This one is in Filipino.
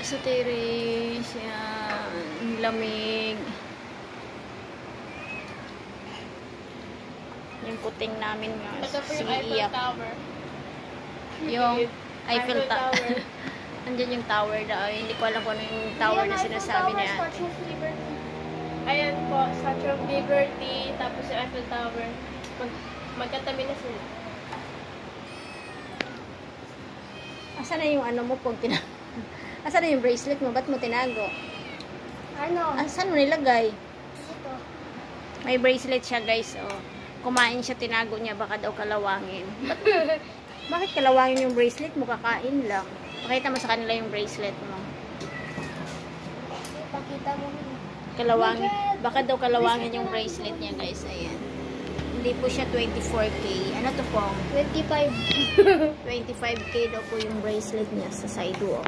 Sa terrace, yan, lamig. Yung kuting namin nga, Ito po yung Eiffel sumiiyak. Tower. Yung Eiffel Tower. Andyan yung tower daw. Hindi ko alam kung ano yung tower na sinasabi ni ate. Ayan po, Statue of Liberty, tapos yung Eiffel Tower. Magkatabi na sila. Asan na yung ano mo pag tinago? Asan na yung bracelet mo? Ba't mo tinago? Ano? Asan mo nilagay? Ito. May bracelet siya guys. Oh. Kumain siya, tinago niya. Baka daw kalawangin. Bakit kalawangin yung bracelet mo? Kakain lang. Pakita mo sa kanila yung bracelet mo. Pakita mo. Kalawangin. Baka daw kalawangin yung bracelet niya guys. Ayan. Hindi po siya 24K. Ano to po? 25. 25K daw po yung bracelet niya sa sidewalk.